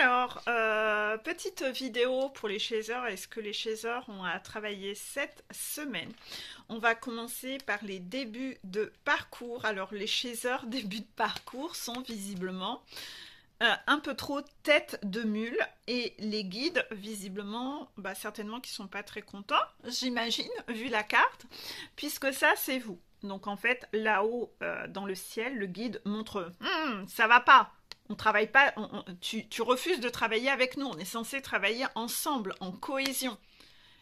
Alors, petite vidéo pour les chasers. Est-ce que les chasers ont à travailler cette semaine? On va commencer par les débuts de parcours. Alors, les chasers débuts de parcours sont visiblement un peu trop tête de mule. Et les guides, visiblement, certainement qu'ils ne sont pas très contents, j'imagine, vu la carte, puisque ça, c'est vous. Donc, en fait, là-haut, dans le ciel, le guide montre « ça va pas ». On travaille pas, tu refuses de travailler avec nous, on est censé travailler ensemble, en cohésion.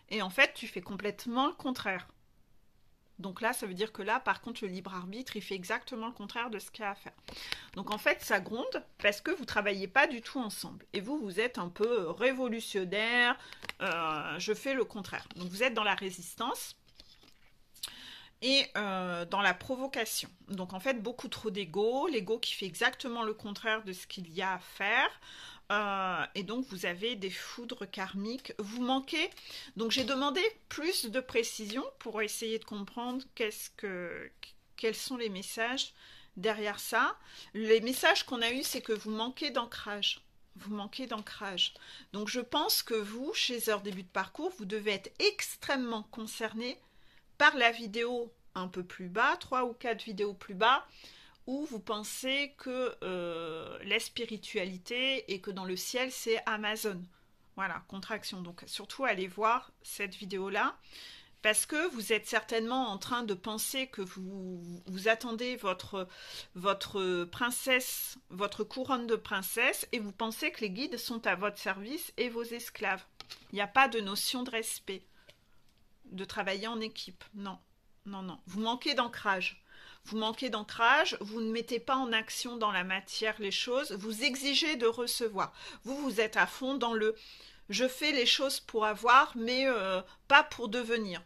Et en fait, tu fais complètement le contraire. Donc là, ça veut dire que là, par contre, le libre arbitre, il fait exactement le contraire de ce qu'il y a à faire. Donc en fait, ça gronde parce que vous ne travaillez pas du tout ensemble. Et vous, vous êtes un peu révolutionnaire, je fais le contraire. Donc vous êtes dans la résistance et dans la provocation. Donc en fait, beaucoup trop d'ego, l'ego qui fait exactement le contraire de ce qu'il y a à faire. Et donc vous avez des foudres karmiques, vous manquez. Donc j'ai demandé plus de précision pour essayer de comprendre quels sont les messages derrière ça. Les messages qu'on a eus, c'est que vous manquez d'ancrage. Vous manquez d'ancrage. Donc je pense que vous, chez Heure Début de Parcours, vous devez être extrêmement concerné par la vidéo un peu plus bas, 3 ou 4 vidéos plus bas, où vous pensez que la spiritualité et que dans le ciel, c'est Amazon. Voilà, contraction. Donc surtout, allez voir cette vidéo-là, parce que vous êtes certainement en train de penser que vous attendez votre princesse, votre couronne de princesse, et vous pensez que les guides sont à votre service et vos esclaves. Il n'y a pas de notion de respect, de travailler en équipe. Non, non, non. Vous manquez d'ancrage. Vous manquez d'ancrage, vous ne mettez pas en action dans la matière les choses, vous exigez de recevoir. Vous êtes à fond dans le « je fais les choses pour avoir, mais pas pour devenir ».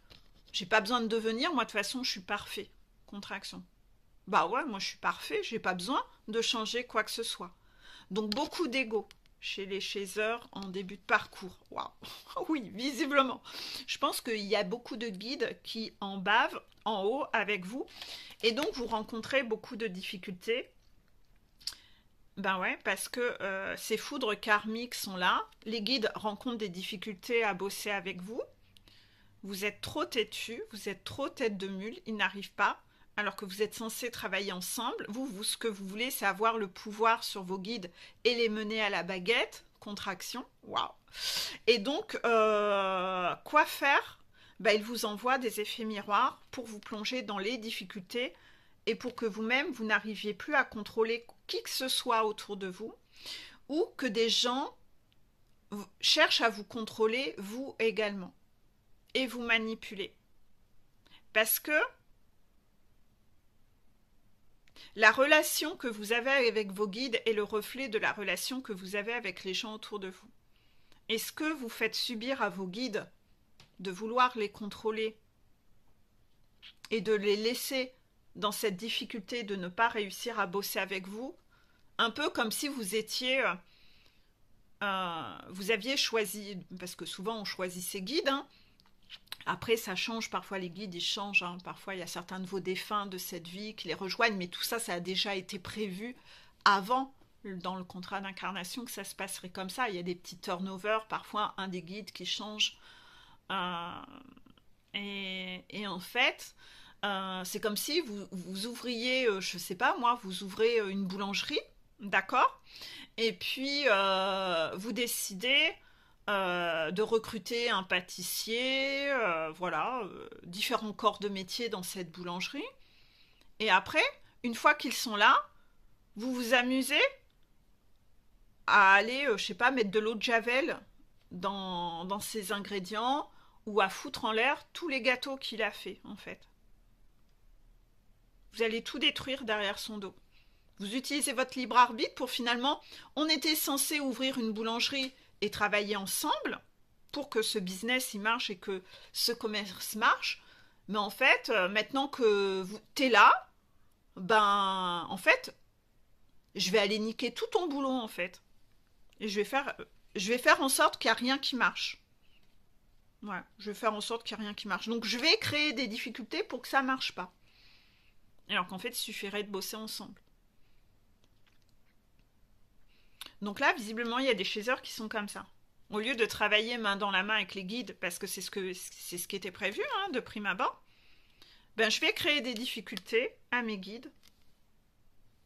J'ai pas besoin de devenir, moi de toute façon je suis parfait. Contraction. Bah ouais, moi je suis parfait, j'ai pas besoin de changer quoi que ce soit. Donc beaucoup d'ego chez les chasers en début de parcours. Waouh. Oui, visiblement. Je pense qu'il y a beaucoup de guides qui en bavent en haut avec vous. Et donc, vous rencontrez beaucoup de difficultés. Ben ouais, parce que ces foudres karmiques sont là. Les guides rencontrent des difficultés à bosser avec vous. Vous êtes trop têtu, vous êtes trop tête de mule, ils n'arrivent pas. Alors que vous êtes censés travailler ensemble. Vous, ce que vous voulez, c'est avoir le pouvoir sur vos guides et les mener à la baguette. Contraction. Waouh. Et donc, quoi faire? Il vous envoie des effets miroirs pour vous plonger dans les difficultés et pour que vous-même, vous n'arriviez plus à contrôler qui que ce soit autour de vous, ou que des gens cherchent à vous contrôler, vous également, et vous manipuler. Parce que la relation que vous avez avec vos guides est le reflet de la relation que vous avez avec les gens autour de vous. Est-ce que vous faites subir à vos guides de vouloir les contrôler et de les laisser dans cette difficulté de ne pas réussir à bosser avec vous, un peu comme si vous étiez, vous aviez choisi, parce que souvent on choisit ses guides, hein. Après ça change, parfois les guides ils changent, hein. Parfois il y a certains de vos défunts de cette vie qui les rejoignent, mais tout ça, ça a déjà été prévu avant, dans le contrat d'incarnation, que ça se passerait comme ça. Il y a des petits turnovers, parfois un des guides qui change, et en fait, c'est comme si vous ouvriez, je sais pas moi, vous ouvrez une boulangerie, d'accord? Et puis, vous décidez de recruter un pâtissier, voilà, différents corps de métier dans cette boulangerie. Et après, une fois qu'ils sont là, vous vous amusez à aller, je sais pas, mettre de l'eau de Javel dans ces ingrédients, ou à foutre en l'air tous les gâteaux qu'il a fait, en fait. Vous allez tout détruire derrière son dos. Vous utilisez votre libre arbitre pour finalement, on était censé ouvrir une boulangerie et travailler ensemble pour que ce business il marche et que ce commerce marche. Mais en fait, maintenant que t'es là, en fait, je vais aller niquer tout ton boulot en fait. Et je vais faire en sorte qu'il n'y a rien qui marche. Ouais, je vais faire en sorte qu'il n'y a rien qui marche. Donc je vais créer des difficultés pour que ça ne marche pas. Alors qu'en fait, il suffirait de bosser ensemble. Donc là, visiblement, il y a des chasers qui sont comme ça. Au lieu de travailler main dans la main avec les guides, parce que c'est ce qui était prévu hein, de prime abord, ben, je vais créer des difficultés à mes guides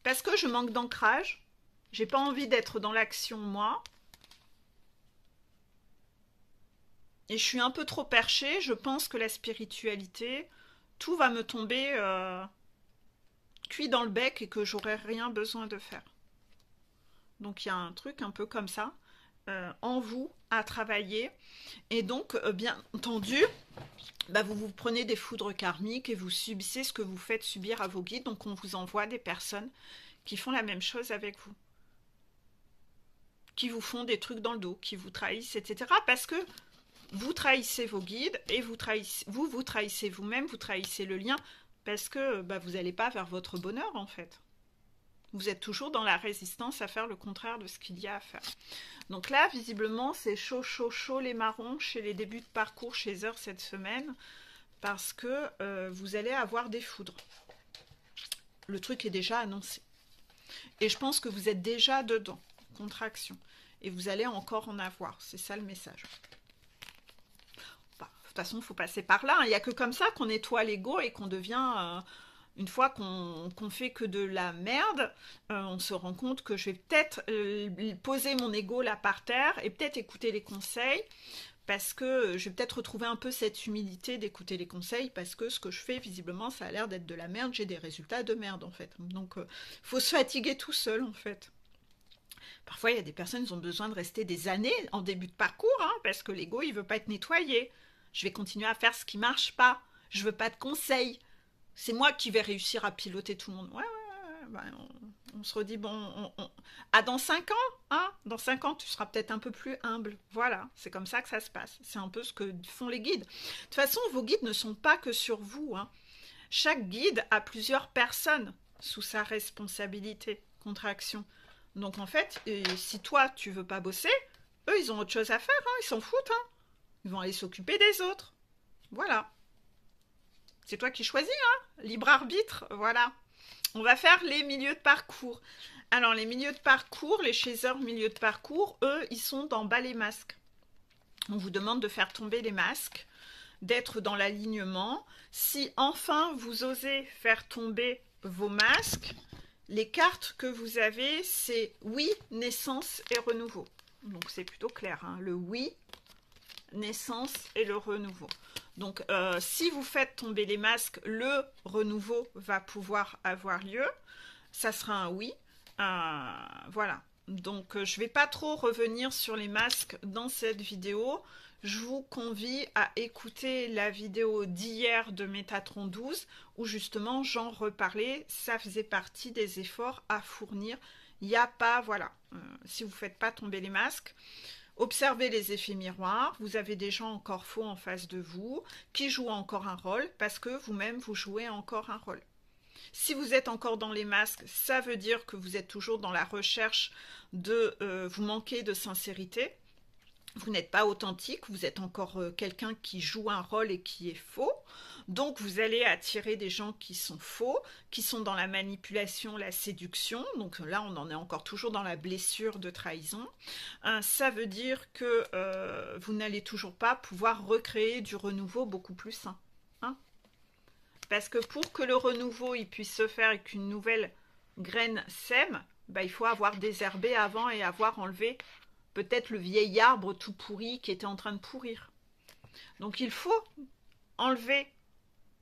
parce que je manque d'ancrage. J'ai pas envie d'être dans l'action moi. Et je suis un peu trop perchée. Je pense que la spiritualité, tout va me tomber cuit dans le bec et que j'aurai rien besoin de faire. Donc il y a un truc un peu comme ça en vous à travailler. Et donc, bien entendu, bah, vous prenez des foudres karmiques et vous subissez ce que vous faites subir à vos guides. Donc on vous envoie des personnes qui font la même chose avec vous. Qui vous font des trucs dans le dos, qui vous trahissent, etc. Parce que vous trahissez vos guides et vous trahissez vous-même, vous trahissez le lien parce que bah, vous n'allez pas vers votre bonheur en fait. Vous êtes toujours dans la résistance à faire le contraire de ce qu'il y a à faire. Donc là, visiblement, c'est chaud, chaud, chaud les marrons chez les débuts de parcours chez Heures cette semaine parce que vous allez avoir des foudres. Le truc est déjà annoncé. Et je pense que vous êtes déjà dedans, contraction. Et vous allez encore en avoir, c'est ça le message. Bah, de toute façon, il faut passer par là. Il n'y a que comme ça qu'on nettoie l'ego et qu'on devient... une fois qu'on fait que de la merde, on se rend compte que je vais peut-être poser mon ego là par terre et peut-être écouter les conseils parce que je vais peut-être retrouver un peu cette humilité d'écouter les conseils parce que ce que je fais, visiblement, ça a l'air d'être de la merde. J'ai des résultats de merde, en fait. Donc, faut se fatiguer tout seul, en fait. Parfois, il y a des personnes qui ont besoin de rester des années en début de parcours hein, parce que l'ego, il veut pas être nettoyé. Je vais continuer à faire ce qui marche pas. Je veux pas de conseils. C'est moi qui vais réussir à piloter tout le monde. Ouais, ben, on se redit, bon, dans 5 ans, hein, dans 5 ans, tu seras peut-être un peu plus humble. Voilà, c'est comme ça que ça se passe. C'est un peu ce que font les guides. De toute façon, vos guides ne sont pas que sur vous. Hein. Chaque guide a plusieurs personnes sous sa responsabilité, contraction. Donc en fait, si toi, tu veux pas bosser, eux, ils ont autre chose à faire. Hein, ils s'en foutent. Hein. Ils vont aller s'occuper des autres. Voilà. C'est toi qui choisis, hein, libre arbitre, voilà. On va faire les milieux de parcours. Alors, les milieux de parcours, les chasers milieux de parcours, eux, ils sont dans bas les masques. On vous demande de faire tomber les masques, d'être dans l'alignement. Si enfin vous osez faire tomber vos masques, les cartes que vous avez, c'est oui, naissance et renouveau. Donc, c'est plutôt clair, hein, le oui, naissance et le renouveau. Donc, si vous faites tomber les masques, le renouveau va pouvoir avoir lieu. Ça sera un oui. Voilà. Donc, je ne vais pas trop revenir sur les masques dans cette vidéo. Je vous convie à écouter la vidéo d'hier de Métatron 12 où justement j'en reparlais. Ça faisait partie des efforts à fournir. Il n'y a pas, voilà, si vous ne faites pas tomber les masques, observez les effets miroirs, vous avez des gens encore faux en face de vous, qui jouent encore un rôle, parce que vous-même, vous jouez encore un rôle. Si vous êtes encore dans les masques, ça veut dire que vous êtes toujours dans la recherche de... vous manquez de sincérité, vous n'êtes pas authentique, vous êtes encore quelqu'un qui joue un rôle et qui est faux. Donc vous allez attirer des gens qui sont faux, qui sont dans la manipulation, la séduction. Donc là, on en est encore toujours dans la blessure de trahison. Ça veut dire que vous n'allez toujours pas pouvoir recréer du renouveau beaucoup plus sain. Hein, parce que pour que le renouveau il puisse se faire et qu'une nouvelle graine sème, bah, il faut avoir désherbé avant et avoir enlevé peut-être le vieil arbre tout pourri qui était en train de pourrir. Donc il faut enlever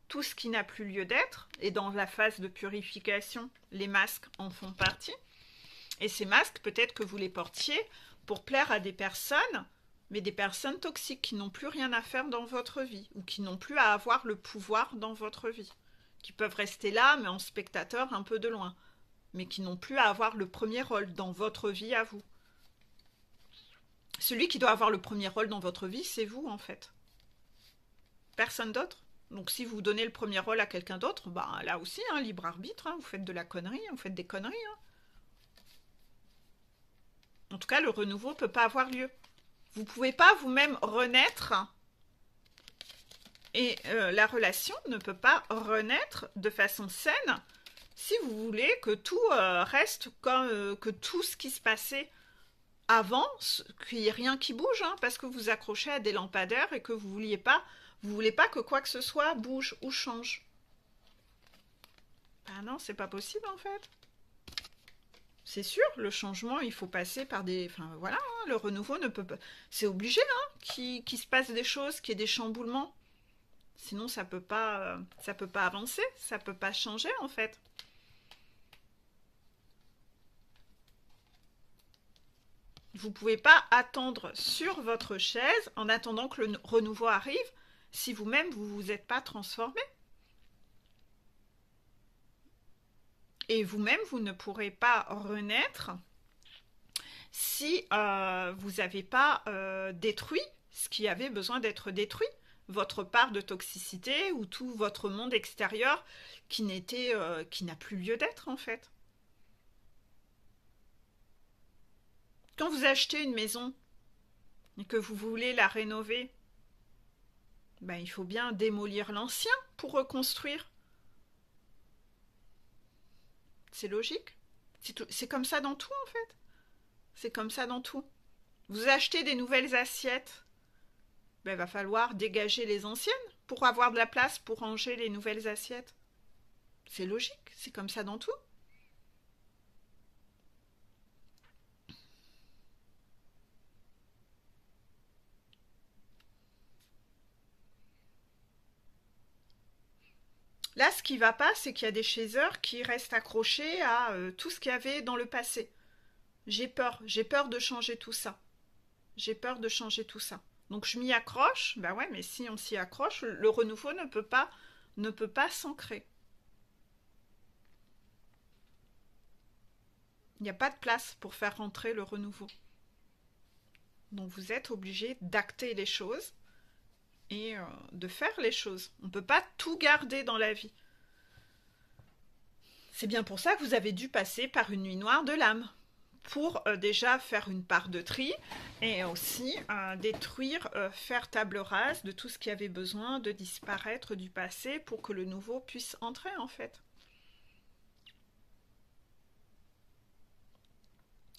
tout ce qui n'a plus lieu d'être, et dans la phase de purification, les masques en font partie. Et ces masques, peut-être que vous les portiez pour plaire à des personnes, mais des personnes toxiques qui n'ont plus rien à faire dans votre vie, ou qui n'ont plus à avoir le pouvoir dans votre vie, qui peuvent rester là, mais en spectateur un peu de loin, mais qui n'ont plus à avoir le premier rôle dans votre vie à vous. Celui qui doit avoir le premier rôle dans votre vie, c'est vous, en fait. Personne d'autre. Donc, si vous donnez le premier rôle à quelqu'un d'autre, bah, là aussi, hein, libre arbitre, hein, vous faites de la connerie, vous faites des conneries. Hein. En tout cas, le renouveau ne peut pas avoir lieu. Vous ne pouvez pas vous-même renaître et la relation ne peut pas renaître de façon saine si vous voulez que tout reste comme que tout ce qui se passait avant qu'il n'y ait rien qui bouge, hein, parce que vous accrochez à des lampadaires et que vous voulez pas que quoi que ce soit bouge ou change. Ah non, c'est pas possible en fait. C'est sûr, le changement, il faut passer par des... Enfin voilà, hein, le renouveau ne peut pas... C'est obligé, hein, qu'il se passe des choses, qu'il y ait des chamboulements. Sinon, ça peut pas avancer, ça peut pas changer en fait. Vous pouvez pas attendre sur votre chaise en attendant que le renouveau arrive si vous-même vous vous êtes pas transformé. Et vous-même, vous ne pourrez pas renaître si vous n'avez pas détruit ce qui avait besoin d'être détruit, votre part de toxicité ou tout votre monde extérieur qui n'a plus lieu d'être en fait. Quand vous achetez une maison et que vous voulez la rénover, ben, il faut bien démolir l'ancien pour reconstruire. C'est logique. C'est comme ça dans tout en fait. C'est comme ça dans tout. Vous achetez des nouvelles assiettes, ben, il va falloir dégager les anciennes pour avoir de la place pour ranger les nouvelles assiettes. C'est logique, c'est comme ça dans tout. Là, ce qui va pas, c'est qu'il y a des chasseurs qui restent accrochés à tout ce qu'il y avait dans le passé. J'ai peur de changer tout ça. J'ai peur de changer tout ça. Donc je m'y accroche, ben ouais, mais si on s'y accroche, le renouveau ne peut pas s'ancrer. Il n'y a pas de place pour faire rentrer le renouveau. Donc vous êtes obligé d'acter les choses et de faire les choses. On ne peut pas tout garder dans la vie. C'est bien pour ça que vous avez dû passer par une nuit noire de l'âme, pour déjà faire une part de tri et aussi détruire, faire table rase de tout ce qui avait besoin de disparaître du passé pour que le nouveau puisse entrer en fait.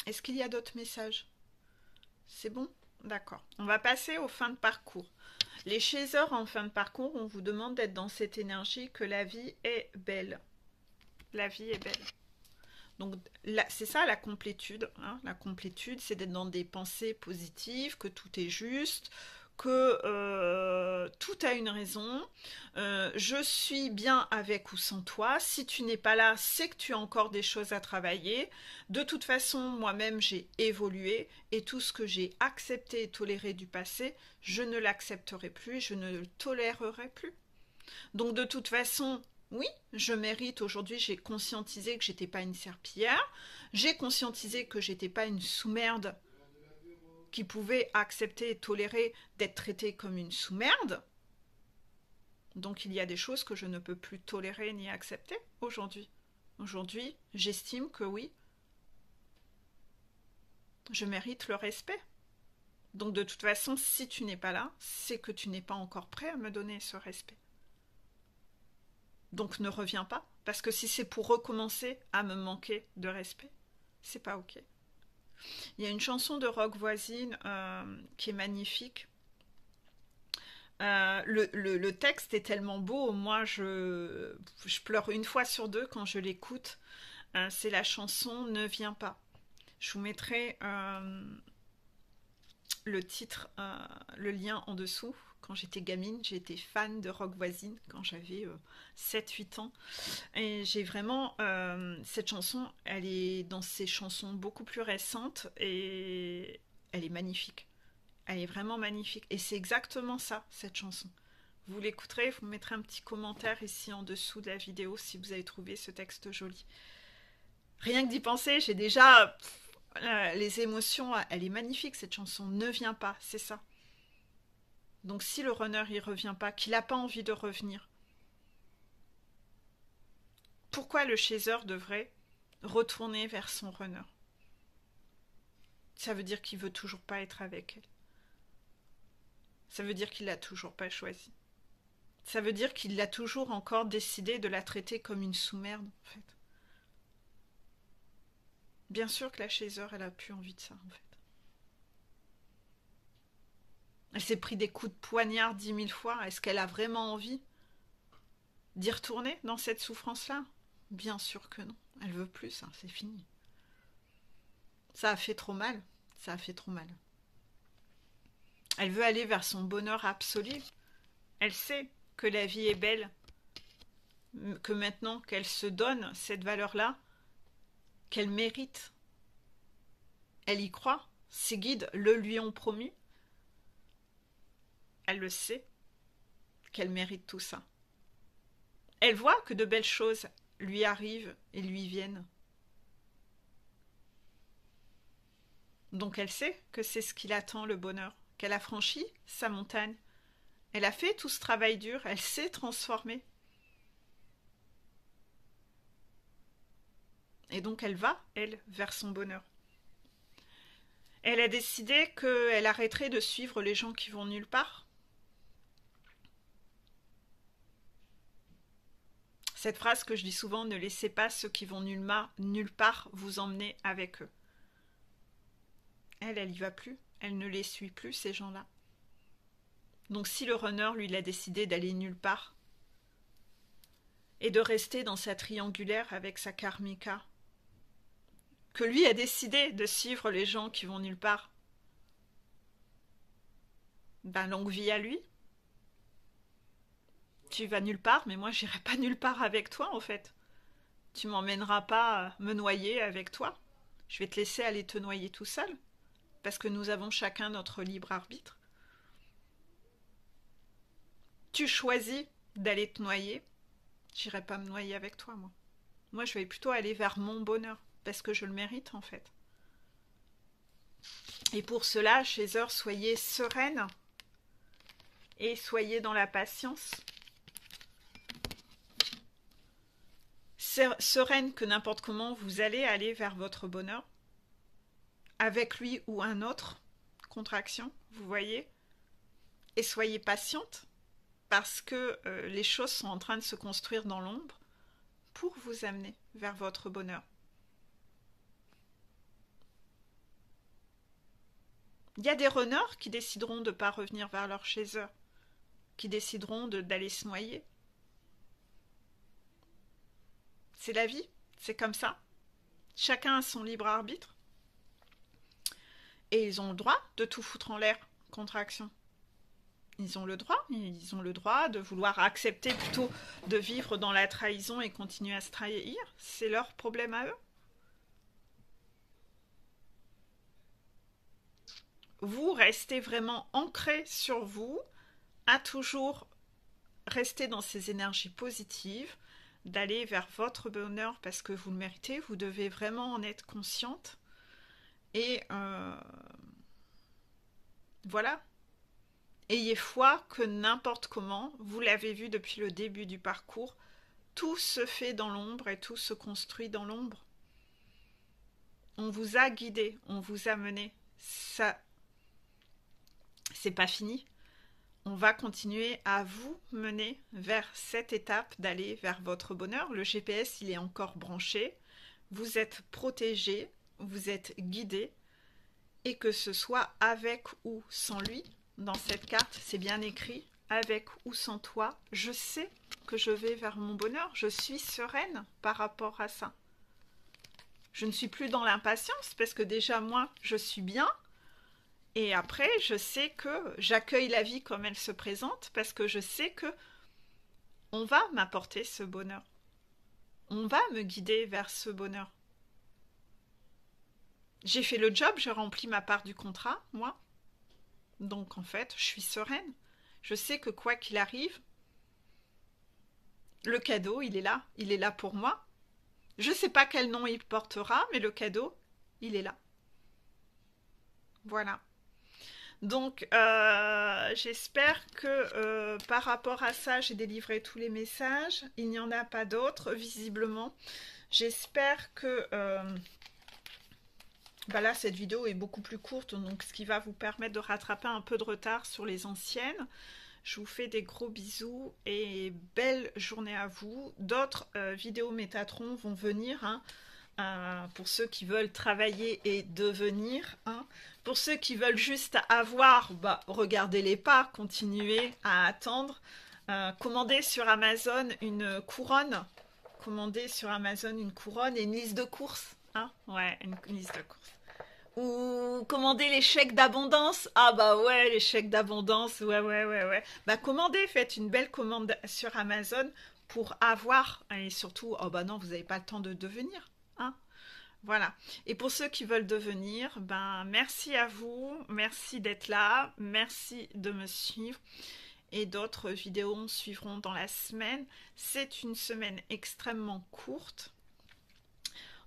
Est-ce qu'il y a d'autres messages? C'est bon? D'accord. On va passer aux fins de parcours. Les chasseurs en fin de parcours, on vous demande d'être dans cette énergie que la vie est belle. La vie est belle. Donc c'est ça la complétude. Hein. La complétude, c'est d'être dans des pensées positives, que tout est juste, que tout a une raison. Je suis bien avec ou sans toi. Si tu n'es pas là, c'est que tu as encore des choses à travailler. De toute façon, moi-même, j'ai évolué et tout ce que j'ai accepté et toléré du passé, je ne l'accepterai plus, je ne le tolérerai plus. Donc de toute façon, oui, je mérite aujourd'hui, j'ai conscientisé que j'étais pas une serpillière, j'ai conscientisé que j'étais pas une sous-merde qui pouvait accepter et tolérer d'être traitée comme une sous-merde. Donc il y a des choses que je ne peux plus tolérer ni accepter aujourd'hui. Aujourd'hui, j'estime que oui, je mérite le respect. Donc de toute façon, si tu n'es pas là, c'est que tu n'es pas encore prêt à me donner ce respect. Donc ne reviens pas, parce que si c'est pour recommencer à me manquer de respect, c'est pas ok. Il y a une chanson de Rock Voisine qui est magnifique. Le texte est tellement beau, moi je pleure une fois sur deux quand je l'écoute. C'est la chanson Ne viens pas. Je vous mettrai le titre, le lien en dessous. Quand j'étais gamine, j'étais fan de Rock Voisine quand j'avais 7-8 ans. Et j'ai vraiment... cette chanson, elle est dans ces chansons beaucoup plus récentes et elle est magnifique. Elle est vraiment magnifique. Et c'est exactement ça, cette chanson. Vous l'écouterez, vous mettrez un petit commentaire ici en dessous de la vidéo si vous avez trouvé ce texte joli. Rien que d'y penser, j'ai déjà... les émotions, elle est magnifique cette chanson. Ne viens pas, c'est ça. Donc si le runner il revient pas, qu'il n'a pas envie de revenir, pourquoi le chaser devrait retourner vers son runner? Ça veut dire qu'il veut toujours pas être avec elle. Ça veut dire qu'il l'a toujours pas choisi. Ça veut dire qu'il a toujours encore décidé de la traiter comme une sous-merde, en fait. Bien sûr que la chaser, elle a plus envie de ça, en fait. Elle s'est pris des coups de poignard 10 000 fois. Est-ce qu'elle a vraiment envie d'y retourner dans cette souffrance-là? Bien sûr que non. Elle veut plus, ça, c'est fini. Ça a fait trop mal. Ça a fait trop mal. Elle veut aller vers son bonheur absolu. Elle sait que la vie est belle, que maintenant qu'elle se donne cette valeur-là, qu'elle mérite. Elle y croit. Ses guides le lui ont promis. Elle le sait, qu'elle mérite tout ça. Elle voit que de belles choses lui arrivent et lui viennent. Donc elle sait que c'est ce qui l'attend, le bonheur, qu'elle a franchi sa montagne. Elle a fait tout ce travail dur, elle s'est transformée. Et donc elle va, elle, vers son bonheur. Elle a décidé qu'elle arrêterait de suivre les gens qui vont nulle part. Cette phrase que je dis souvent, ne laissez pas ceux qui vont nulle part vous emmener avec eux. Elle y va plus. Elle ne les suit plus, ces gens-là. Donc si le runner, lui, il a décidé d'aller nulle part et de rester dans sa triangulaire avec sa karmika, que lui a décidé de suivre les gens qui vont nulle part, ben longue vie à lui. Tu vas nulle part, mais moi j'irai pas nulle part avec toi en fait. Tu m'emmèneras pas me noyer avec toi. Je vais te laisser aller te noyer tout seul, parce que nous avons chacun notre libre arbitre. Tu choisis d'aller te noyer, j'irai pas me noyer avec toi, moi. Moi, je vais plutôt aller vers mon bonheur, parce que je le mérite, en fait. Et pour cela, Chaser, soyez sereine et soyez dans la patience. Sereine que n'importe comment, vous allez aller vers votre bonheur, avec lui ou un autre, contraction, vous voyez. Et soyez patiente, parce que les choses sont en train de se construire dans l'ombre pour vous amener vers votre bonheur. Il y a des runners qui décideront de ne pas revenir vers leur chaser, qui décideront d'aller se noyer. C'est la vie, c'est comme ça. Chacun a son libre arbitre. Et ils ont le droit de tout foutre en l'air, contraction. Ils ont le droit de vouloir accepter plutôt de vivre dans la trahison et continuer à se trahir. C'est leur problème à eux. Vous restez vraiment ancré sur vous, à toujours rester dans ces énergies positives, d'aller vers votre bonheur parce que vous le méritez, vous devez vraiment en être consciente. Et voilà. Ayez foi que n'importe comment, vous l'avez vu depuis le début du parcours, tout se fait dans l'ombre et tout se construit dans l'ombre. On vous a guidé, on vous a mené. Ça, c'est pas fini. On va continuer à vous mener vers cette étape d'aller vers votre bonheur. Le GPS, il est encore branché. Vous êtes protégé, vous êtes guidé. Et que ce soit avec ou sans lui, dans cette carte, c'est bien écrit, avec ou sans toi, je sais que je vais vers mon bonheur. Je suis sereine par rapport à ça. Je ne suis plus dans l'impatience parce que déjà, moi, je suis bien. Et après, je sais que j'accueille la vie comme elle se présente parce que je sais que on va m'apporter ce bonheur. On va me guider vers ce bonheur. J'ai fait le job, j'ai rempli ma part du contrat, moi. Donc en fait, je suis sereine. Je sais que quoi qu'il arrive, le cadeau, il est là pour moi. Je ne sais pas quel nom il portera, mais le cadeau, il est là. Voilà. Donc, j'espère que par rapport à ça, j'ai délivré tous les messages. Il n'y en a pas d'autres, visiblement. J'espère que... là, cette vidéo est beaucoup plus courte, donc ce qui va vous permettre de rattraper un peu de retard sur les anciennes. Je vous fais des gros bisous et belle journée à vous. D'autres vidéos Métatron vont venir, hein. pour ceux qui veulent travailler et devenir. Hein. Pour ceux qui veulent juste avoir, bah, regardez-les pas, continuez à attendre. Commandez sur Amazon une couronne. Commandez sur Amazon une couronne et une liste de courses. Hein. Ouais, une liste de courses. Ou commander les chèques d'abondance. Ah bah ouais, les chèques d'abondance. Ouais, ouais, ouais, ouais. Bah commandez, faites une belle commande sur Amazon pour avoir. Et surtout, oh bah non, vous n'avez pas le temps de devenir. Hein. Voilà. Et pour ceux qui veulent devenir, ben merci à vous. Merci d'être là. Merci de me suivre. Et d'autres vidéos suivront dans la semaine. C'est une semaine extrêmement courte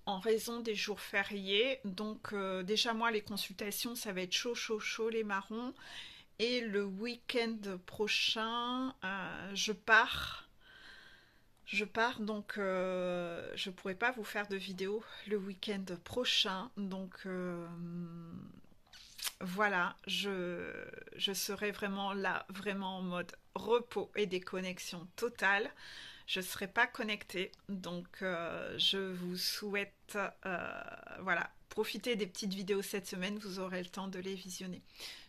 en raison des jours fériés. Donc déjà moi les consultations ça va être chaud chaud chaud les marrons. Et le week-end prochain je pars. Je pars donc je pourrai pas vous faire de vidéo le week-end prochain. Donc voilà, je serai vraiment là, vraiment en mode repos et déconnexion totale. Je ne serai pas connectée, donc je vous souhaite, voilà, profitez des petites vidéos cette semaine, vous aurez le temps de les visionner.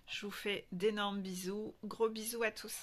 Je vous fais d'énormes bisous, gros bisous à tous.